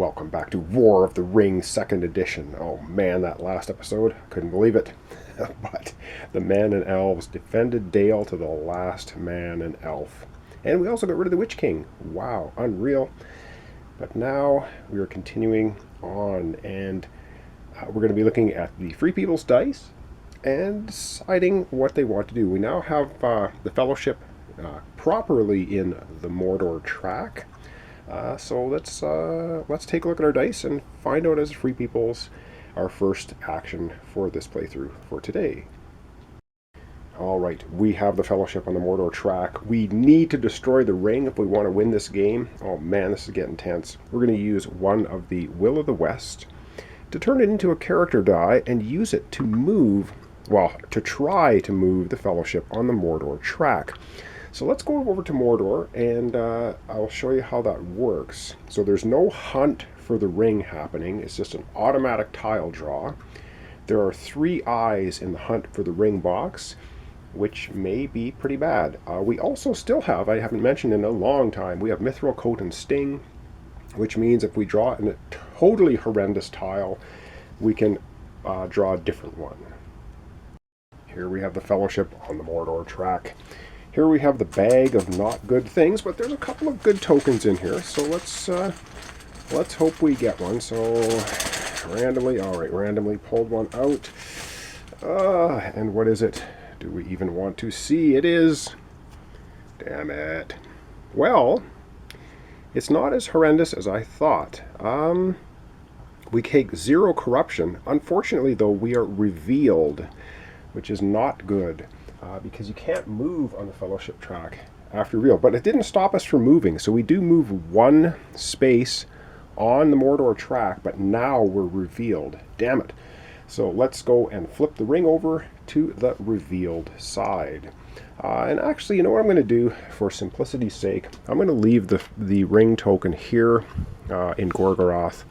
welcome back to War of the Ring 2nd Edition. Oh man, that last episode, couldn't believe it. But the man and elves defended Dale to the last man and elf. And we also got rid of the Witch King. Wow, unreal. But now we are continuing on, and we're going to be looking at the Free People's dice and deciding what they want to do. We now have the Fellowship properly in the Mordor track. So let's take a look at our dice and find out as Free Peoples our first action for this playthrough for today. Alright, we have the Fellowship on the Mordor track. We need to destroy the ring if we want to win this game. Oh man, this is getting tense. We're going to use one of the Will of the West to turn it into a character die and use it to move, well, to try to move the Fellowship on the Mordor track. So let's go over to Mordor and I'll show you how that works. So there's no hunt for the ring happening. It's just an automatic tile draw. There are 3 eyes in the hunt for the ring box, which may be pretty bad. We also still have, I haven't mentioned in a long time, we have Mithril Coat and Sting, which means if we draw in a totally horrendous tile, we can draw a different one. Here we have the Fellowship on the Mordor track. Here we have the bag of not good things, but there's a couple of good tokens in here, so let's hope we get one. So randomly pulled one out. And what is it? Do we even want to see? It is, damn it. Well, it's not as horrendous as I thought. We take 0 corruption. Unfortunately, though, we are revealed, which is not good. Because you can't move on the Fellowship track after reveal. But it didn't stop us from moving. So we do move 1 space on the Mordor track, but now we're revealed. Damn it. So let's go and flip the ring over to the revealed side. And actually, you know what I'm going to do for simplicity's sake? I'm going to leave the ring token here in Gorgoroth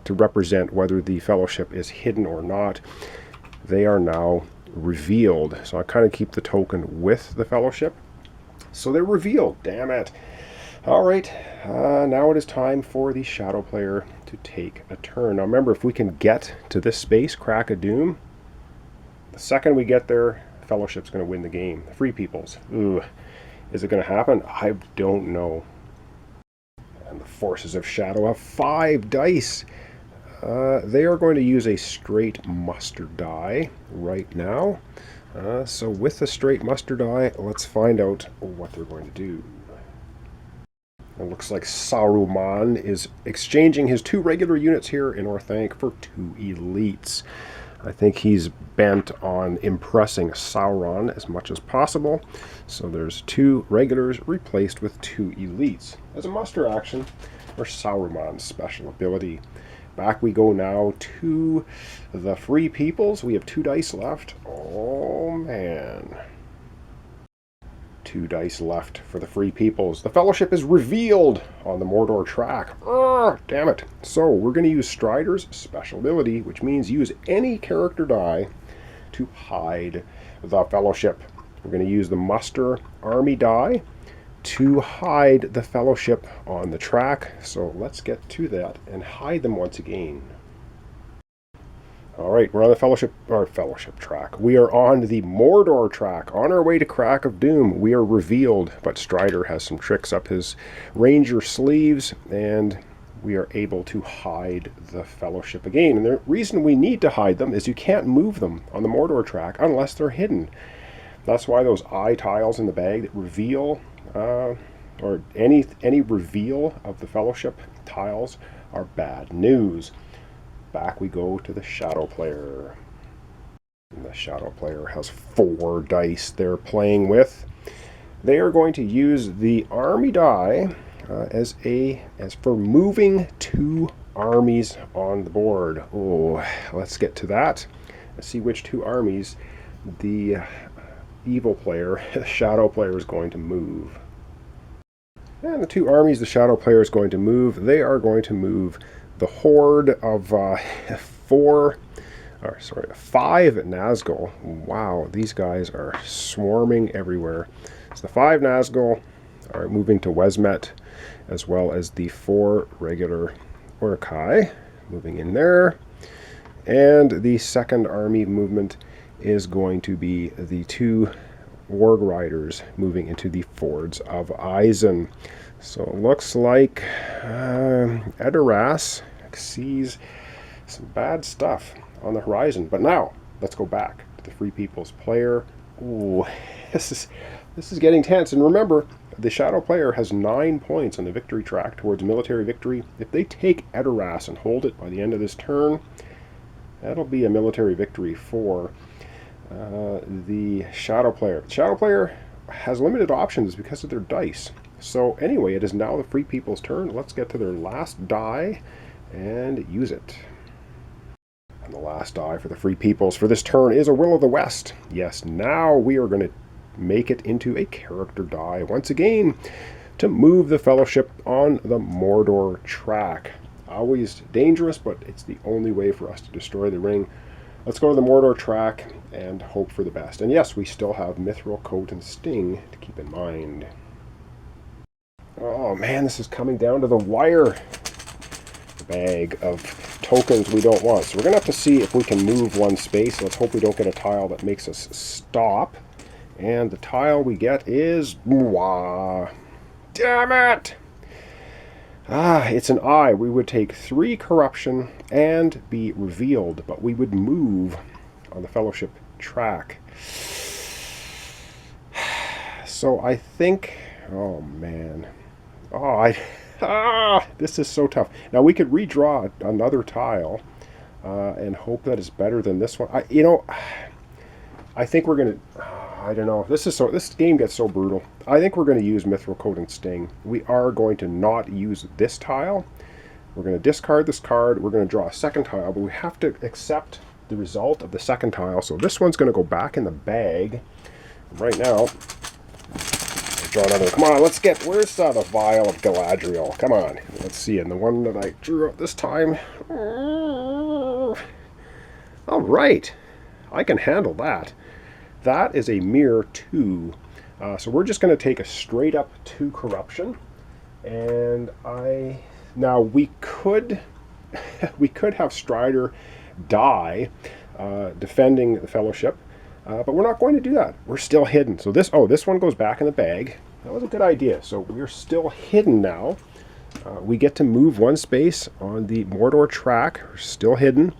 to represent whether the Fellowship is hidden or not. They are now revealed, so I kind of keep the token with the Fellowship, so they're revealed. Damn it. Alright, now it is time for the shadow player to take a turn. Now remember, if we can get to this space, Crack of Doom, the second we get there, the Fellowship's going to win the game. The Free Peoples. Ooh, is it going to happen? I don't know. And the Forces of Shadow have 5 dice. They are going to use a straight muster die right now. So with the straight muster die, let's find out what they're going to do. It looks like Saruman is exchanging his 2 regular units here in Orthanc for 2 elites. I think he's bent on impressing Sauron as much as possible. So there's 2 regulars replaced with 2 elites as a muster action for Saruman's special ability. Back we go now to the Free Peoples. We have 2 dice left. Oh man. 2 dice left for the Free Peoples. The Fellowship is revealed on the Mordor track. Damn it. So we're going to use Strider's special ability, which means use any character die to hide the Fellowship. We're going to use the Muster Army die to hide the Fellowship on the track. So let's get to that and hide them once again. Alright, we're on the Fellowship track. We are on the Mordor track. On our way to Crack of Doom. We are revealed, but Strider has some tricks up his ranger sleeves, and we are able to hide the Fellowship again. And the reason we need to hide them is you can't move them on the Mordor track unless they're hidden. That's why those eye tiles in the bag that reveal or any reveal of the Fellowship tiles are bad news. Back we go to the shadow player. And the shadow player has 4 dice they're playing with. They are going to use the army die as for moving 2 armies on the board. Oh, let's get to that. Let's see which 2 armies the evil player, the shadow player, is going to move. And the 2 armies the shadow player is going to move, they are going to move the horde of 5 Nazgul. Wow, these guys are swarming everywhere. So the 5 Nazgul are moving to Wesmet, as well as the 4 regular Uruk-hai moving in there. And the second army movement is going to be the 2 warg riders moving into the Fords of Isen. So it looks like Edoras sees some bad stuff on the horizon. But now, let's go back to the Free People's player. Ooh, this is getting tense. And remember, the Shadow player has 9 points on the victory track towards military victory. If they take Edoras and hold it by the end of this turn, that'll be a military victory for the Shadow player. The Shadow player has limited options because of their dice. So anyway, it is now the Free People's turn. Let's get to their last die and use it. And the last die for the Free Peoples for this turn is a Will o' the West. Yes, now we are going to make it into a character die once again to move the Fellowship on the Mordor track. Always dangerous, but it's the only way for us to destroy the ring. Let's go to the Mordor track and hope for the best. And yes, we still have Mithril Coat and Sting to keep in mind. Oh man, this is coming down to the wire. The bag of tokens we don't want. So we're going to have to see if we can move one space. Let's hope we don't get a tile that makes us stop. And the tile we get is... Mwah. Damn it! It's an eye. We would take 3 corruption and be revealed, but we would move on the Fellowship track. So I think... Oh, man. This is so tough. Now, we could redraw another tile and hope that it's better than this one. I think we're going to... I don't know. This game gets so brutal. I think we're going to use Mithril Coat and Sting. We are going to not use this tile. We're going to discard this card. We're going to draw a second tile, but we have to accept the result of the second tile. So this one's going to go back in the bag. Right now, draw another one. Come on, let's get... Where's the vial of Galadriel? Come on. Let's see. And the one that I drew out this time... All right. I can handle that. That is a mere 2. So we're just going to take a straight up 2 corruption. And now we could have Strider die defending the Fellowship. But we're not going to do that. We're still hidden. So this one goes back in the bag. That was a good idea. So we're still hidden now. We get to move one space on the Mordor track. We're still hidden.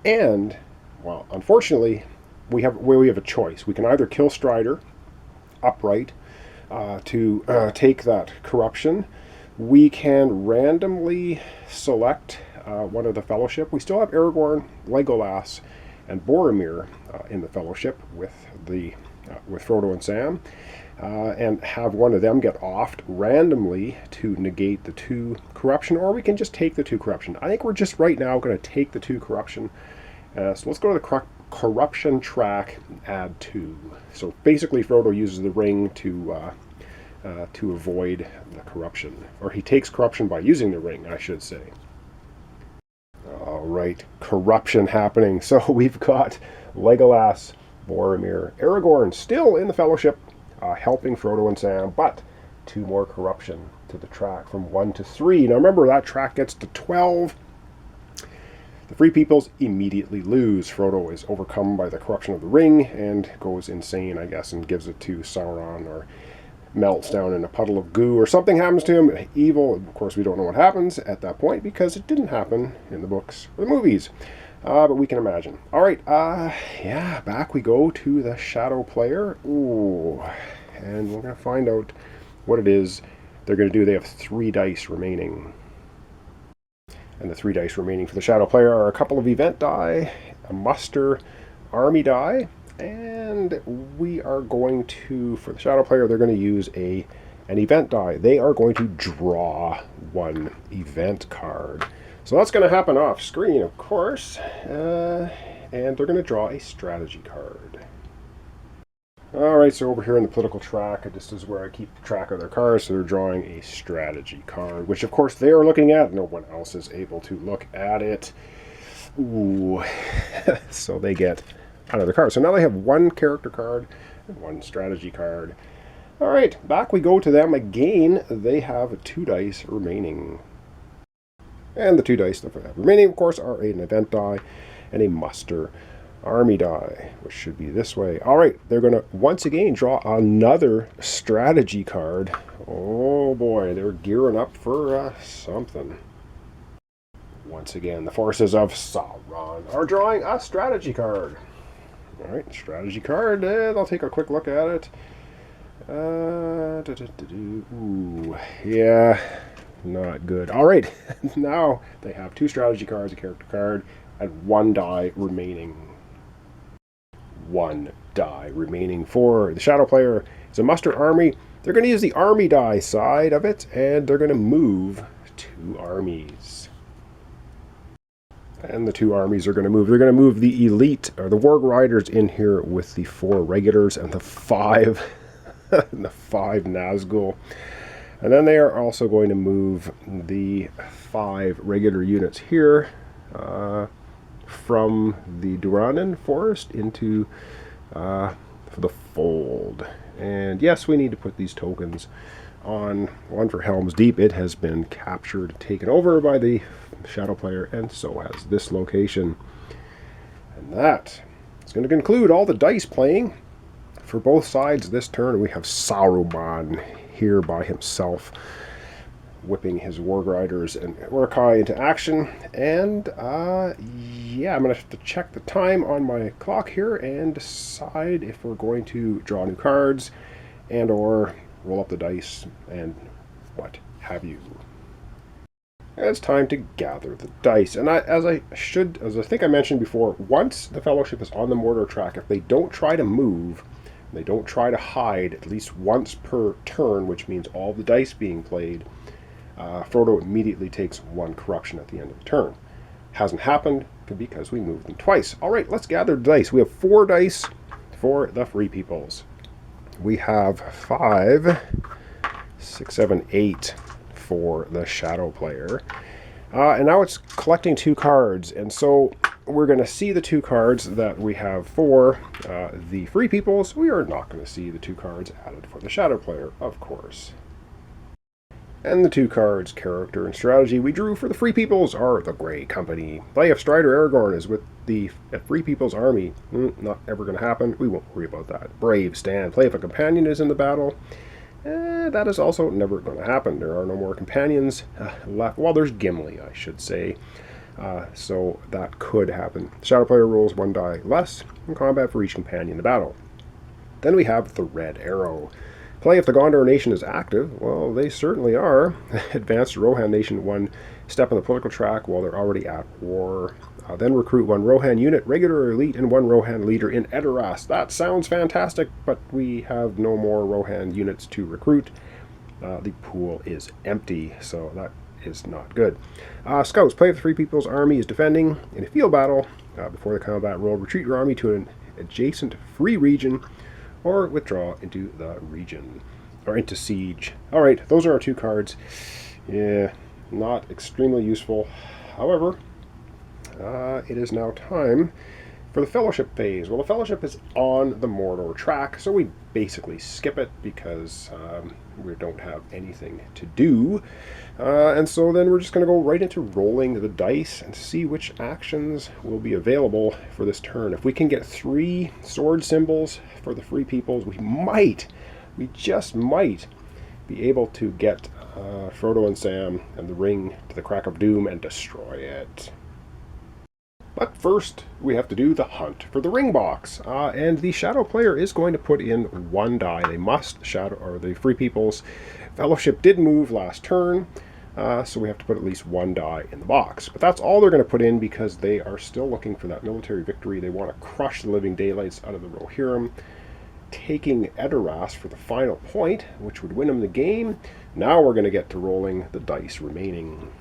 And, well, unfortunately... We have a choice. We can either kill Strider upright to take that corruption. We can randomly select one of the Fellowship. We still have Aragorn, Legolas, and Boromir in the Fellowship with Frodo and Sam, and have one of them get offed randomly to negate the 2 corruption, or we can just take the 2 corruption. I think we're just right now going to take the 2 corruption. So let's go to the corruption track and add 2. So basically Frodo uses the ring to avoid the corruption, or he takes corruption by using the ring, I should say. All right, corruption happening. So we've got Legolas, Boromir, Aragorn still in the Fellowship, helping Frodo and Sam, but 2 more corruption to the track from 1 to 3. Now remember, that track gets to 12. The Free Peoples immediately lose. Frodo is overcome by the corruption of the ring and goes insane, I guess, and gives it to Sauron, or melts down in a puddle of goo, or something happens to him. Evil. Of course, we don't know what happens at that point because it didn't happen in the books or the movies. But we can imagine. All right, yeah, back we go to the Shadow player. Ooh, and we're going to find out what it is they're going to do. They have 3 dice remaining. And the 3 dice remaining for the Shadow player are a couple of event die, a muster army die, and we are going to, for the Shadow player, they're going to use an event die. They are going to draw 1 event card. So that's going to happen off screen, of course, and they're going to draw a strategy card. Alright, so over here in the political track, this is where I keep track of their cards. So they're drawing a strategy card, which of course they are looking at. No one else is able to look at it. Ooh. So they get another card. So now they have 1 character card and 1 strategy card. Alright, back we go to them again. They have 2 dice remaining. And the 2 dice that remaining, of course, are an event die and a muster army die, which should be this way. All right, they're going to once again draw another strategy card. Oh boy, they're gearing up for something. Once again, the forces of Sauron are drawing a strategy card. All right, strategy card, and I'll take a quick look at it. Ooh, yeah, not good. All right, now they have 2 strategy cards, a character card, and 1 die remaining. 1 die remaining for the shadow player. It's a muster army. They're going to use the army die side of it, and they're going to move 2 armies. And the 2 armies are going to move. They're going to move the elite, or the warg riders, in here with the 4 regulars and the 5, and the 5 Nazgul. And then they are also going to move the 5 regular units here from the Duranin forest into the fold. And yes, we need to put these tokens on. One for Helm's Deep. It has been captured, taken over by the shadow player, and so has this location. And that is going to conclude all the dice playing for both sides this turn. We have Saruman here by himself, whipping his warg riders and Uruk-hai into action. And yeah, I'm going to have to check the time on my clock here and decide if we're going to draw new cards and or roll up the dice and what have you. And it's time to gather the dice. And as I think I mentioned before, once the Fellowship is on the Mordor track, if they don't try to move, they don't try to hide at least once per turn, which means all the dice being played, Frodo immediately takes 1 corruption at the end of the turn. Hasn't happened because we moved them twice. All right, let's gather the dice. We have 4 dice for the Free Peoples. We have 5, 6, 7, 8 for the Shadow player. And now it's collecting 2 cards. And so we're going to see the 2 cards that we have for the Free Peoples. We are not going to see the 2 cards added for the Shadow player, of course. And the 2 cards, character and strategy, we drew for the Free Peoples are the Grey Company. Play of Strider Aragorn is with the Free Peoples army. Not ever going to happen. We won't worry about that. Brave Stand. Play if a companion is in the battle. That is also never going to happen. There are no more companions left. Well, there's Gimli, I should say. So that could happen. Shadow player rolls 1 die less in combat for each companion in the battle. Then we have the Red Arrow. Play if the Gondor nation is active. Well, they certainly are. Advance the Rohan nation 1 step on the political track while they're already at war. Then recruit 1 Rohan unit, regular or elite, and 1 Rohan leader in Edoras. That sounds fantastic, but we have no more Rohan units to recruit. The pool is empty, so that is not good. Scouts. Play if the Free People's army is defending in a field battle. Before the combat roll, retreat your army to an adjacent free region or withdraw into the region, or into siege. All right, those are our 2 cards. Yeah, not extremely useful. However, it is now time for the Fellowship phase. Well, the Fellowship is on the Mordor track, so we basically skip it because we don't have anything to do. And so then we're just going to go right into rolling the dice and see which actions will be available for this turn. If we can get 3 sword symbols for the Free Peoples, we just might be able to get Frodo and Sam and the ring to the Crack of Doom and destroy it. But first, we have to do the hunt for the ring box, and the Shadow player is going to put in 1 die. They must the Free People's Fellowship did move last turn, so we have to put at least 1 die in the box. But that's all they're going to put in because they are still looking for that military victory. They want to crush the living daylights out of the Rohirrim, taking Edoras for the final point, which would win them the game. Now we're going to get to rolling the dice remaining.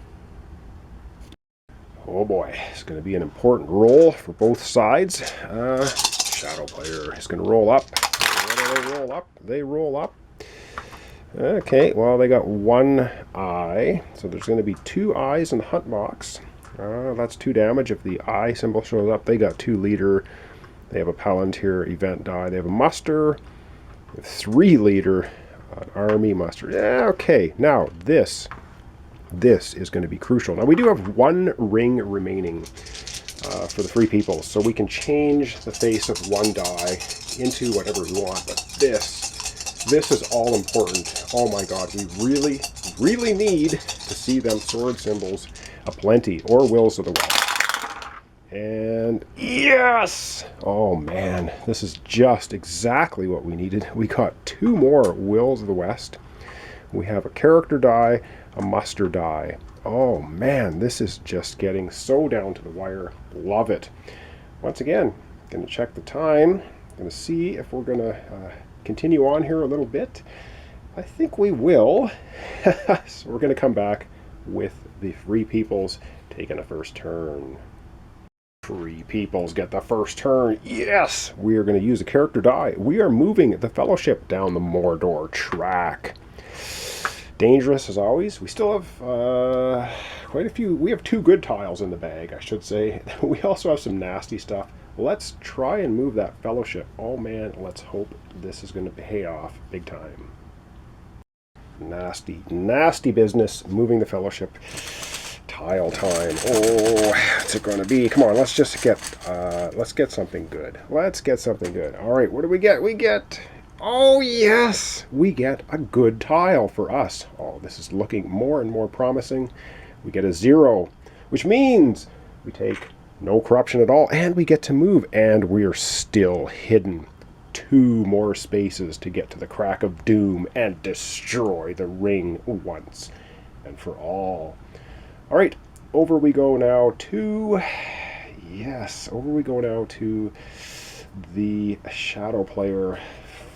Oh boy, it's going to be an important roll for both sides. Shadow player is going to roll up. What do they roll up? They roll up. Okay, well, they got 1 eye, so there's going to be 2 eyes in the hunt box. That's 2 damage if the eye symbol shows up. They got 2 leader. They have a Palantir event die. They have a muster. They have 3 leader, an army muster. Yeah, okay, now this This is going to be crucial. Now, we do have one ring remaining for the free people, so we can change the face of one die into whatever we want, but this is all important. Oh my god, we really, really need to see them sword symbols aplenty, or Wills of the West. And yes! Oh man, this is just exactly what we needed. We got 2 more Wills of the West. We have a character die, a muster die. Oh man, this is just getting so down to the wire. Love it. Once again, going to check the time. Going to see if we're going to continue on here a little bit. I think we will. So we're going to come back with the Free Peoples taking a first turn. Free Peoples get the first turn. Yes! We are going to use a character die. We are moving the Fellowship down the Mordor track. Dangerous as always. We still have quite a few. We have 2 good tiles in the bag, I should say. We also have some nasty stuff. Let's try and move that Fellowship. Oh man, let's hope this is going to pay off big time. Nasty, nasty business moving the Fellowship. Tile time. Oh, what's it going to be? Come on, let's get something good. Let's get something good. All right, what do we get? We get, oh yes, we get a good tile for us. Oh, this is looking more and more promising. We get a 0, which means we take no corruption at all, and we get to move, and we're still hidden. 2 more spaces to get to the Crack of Doom and destroy the ring once and for all. All right, over we go now to, yes, over we go now to the Shadow player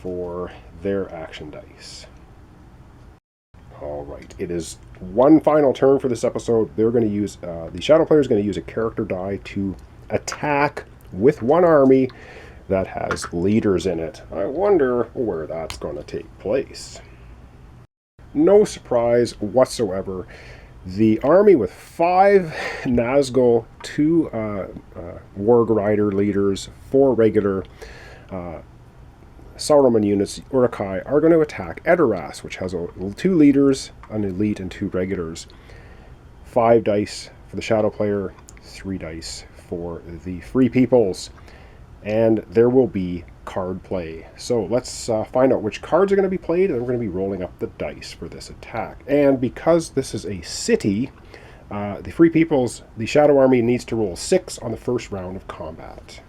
for their action dice. All right, it is one final turn for this episode. They're going to use, the Shadow player is going to use a character die to attack with one army that has leaders in it. I wonder where that's going to take place. No surprise whatsoever. The army with 5 Nazgul, 2 Warg Rider leaders, 4 regular Saruman units, Uruk-hai, are going to attack Edoras, which has 2 leaders, an elite, and 2 regulars. 5 dice for the Shadow player, 3 dice for the Free Peoples. And there will be card play. So let's find out which cards are going to be played, and we're going to be rolling up the dice for this attack. And because this is a city, the Free Peoples, the Shadow Army, needs to roll 6 on the first round of combat.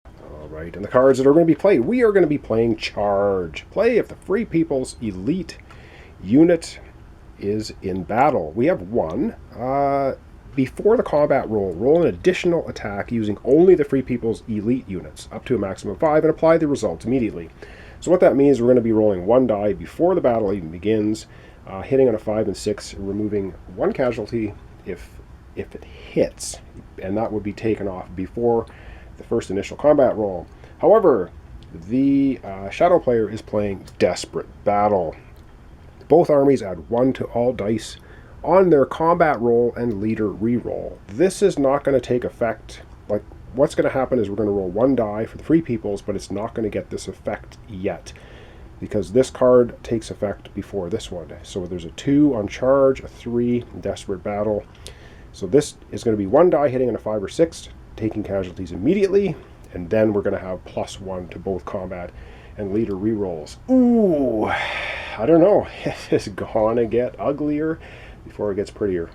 All right, and the cards that are going to be played, we are going to be playing Charge. Play if the Free Peoples elite unit is in battle. We have 1. Before the combat roll an additional attack using only the Free People's elite units, up to a maximum of 5, and apply the result immediately. So what that means, we're going to be rolling 1 die before the battle even begins, hitting on a 5 and 6, removing 1 casualty if it hits, and that would be taken off before the first initial combat roll. However, the Shadow player is playing Desperate Battle. Both armies add 1 to all dice on their combat roll and leader reroll. This is not going to take effect. Like, what's going to happen is we're going to roll 1 die for the Free Peoples, but it's not going to get this effect yet, because this card takes effect before this one. So there's a 2 on Charge, a 3 Desperate Battle. So this is going to be 1 die hitting on a 5 or 6, taking casualties immediately, and then we're going to have +1 to both combat and leader rerolls. Ooh, I don't know. It's gonna get uglier before it gets prettier.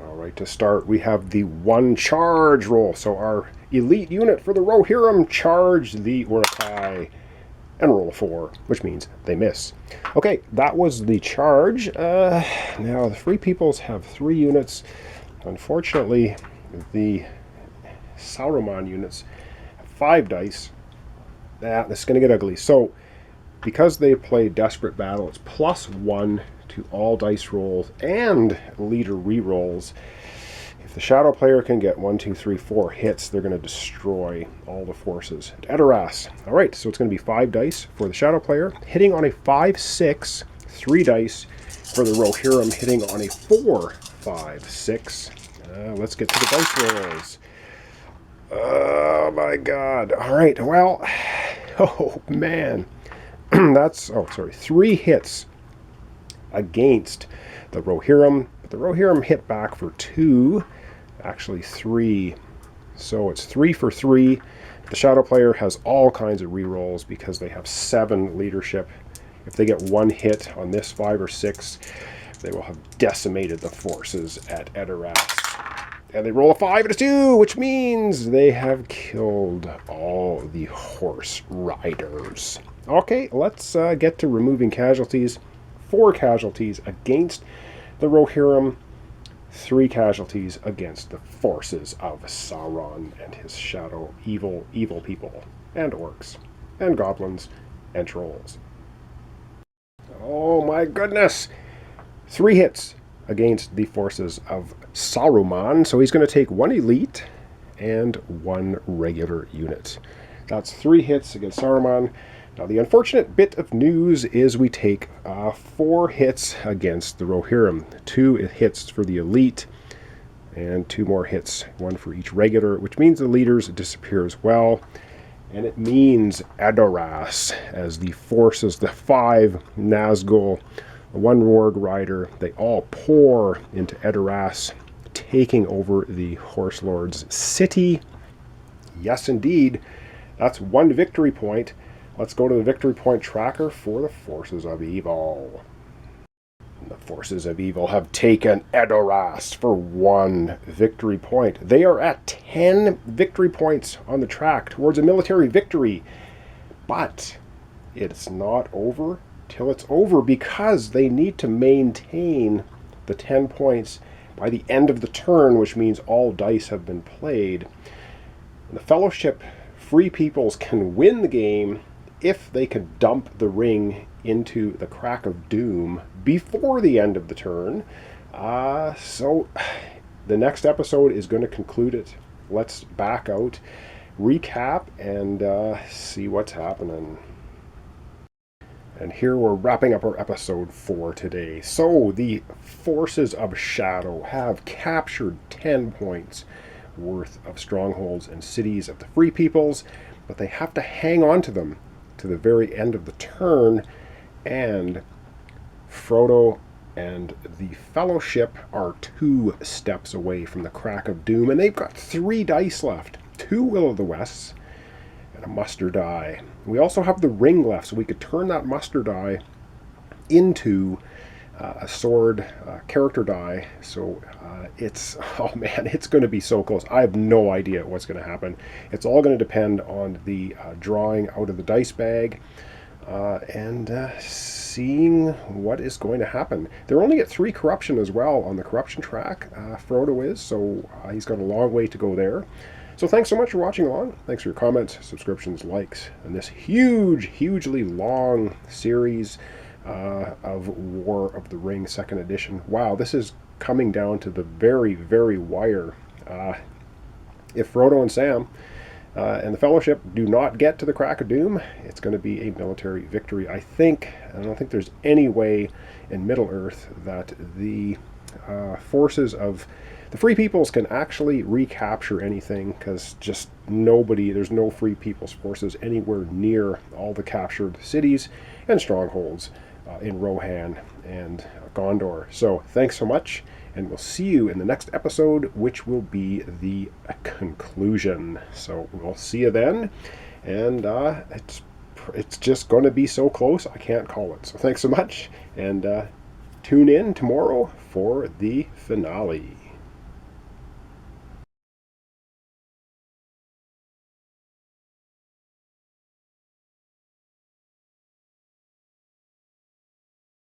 All right, to start, we have the 1 charge roll. So our elite unit for the Rohirrim charge the Uruk-hai and roll a 4, which means they miss. Okay, that was the charge. Now, the Free Peoples have 3 units. Unfortunately, the Saruman units have 5 dice. This is going to get ugly. So, because they play Desperate Battle, it's +1 to all dice rolls and leader rerolls. If the Shadow player can get 1, 2, 3, 4 hits, they're going to destroy all the forces. Edoras. All right, so it's going to be 5 dice for the Shadow player, hitting on a 5, 6, 3 dice for the Rohirrim, hitting on a 4, 5, 6. Let's get to the dice rolls. Oh my god. All right, well, oh man. That's, 3 hits against the Rohirrim. But the Rohirrim hit back for 2, actually 3. So it's 3 for 3. The Shadow player has all kinds of rerolls because they have 7 leadership. If they get 1 hit on this 5 or 6, they will have decimated the forces at Edoras. And they roll a 5 and a 2, which means they have killed all the horse riders. Okay, let's get to removing casualties. 4 casualties against the Rohirrim, 3 casualties against the forces of Sauron and his shadow evil people, and orcs, and goblins, and trolls. Oh my goodness! 3 hits against the forces of Saruman, so he's going to take 1 elite and 1 regular unit. That's 3 hits against Saruman. Now the unfortunate bit of news is we take 4 hits against the Rohirrim. 2 hits for the elite, and 2 more hits, 1 for each regular, which means the leaders disappear as well. And it means Edoras, as the forces, the 5 Nazgul, the 1 Ward Rider, they all pour into Edoras, taking over the Horse Lord's city. Yes, indeed. That's 1 victory point. Let's go to the victory point tracker for the Forces of Evil. The Forces of Evil have taken Edoras for 1 victory point. They are at 10 victory points on the track towards a military victory. But it's not over till it's over, because they need to maintain the 10 points by the end of the turn, which means all dice have been played. And the Fellowship Free Peoples can win the game if they can dump the ring into the Crack of Doom before the end of the turn. So the next episode is going to conclude it. Let's back out, recap, and see what's happening. And here we're wrapping up our episode for today. So the Forces of Shadow have captured 10 points worth of strongholds and cities of the Free Peoples, but they have to hang on to them to the very end of the turn, and Frodo and the Fellowship are 2 steps away from the Crack of Doom, and they've got 3 dice left, 2 Will-o'-the-Wisps and a muster die. We also have the ring left, so we could turn that muster die into a sword character die. So it's, oh man, it's going to be so close. I have no idea what's going to happen. It's all going to depend on the drawing out of the dice bag and seeing what is going to happen. They're only at 3 corruption as well on the corruption track, Frodo is, so he's got a long way to go there. So thanks so much for watching along. Thanks for your comments, subscriptions, likes, and this hugely long series of War of the Ring 2nd edition. Wow, this is coming down to the very wire. If Frodo and Sam and the Fellowship do not get to the Crack of Doom, it's going to be a military victory. I don't think there's any way in Middle-earth that the forces of the Free Peoples can actually recapture anything, because just there's no Free Peoples forces anywhere near all the captured cities and strongholds in Rohan and Gondor. So thanks so much, and we'll see you in the next episode, which will be the conclusion. So we'll see you then, and it's just going to be so close, I can't call it. So thanks so much, and tune in tomorrow for the finale.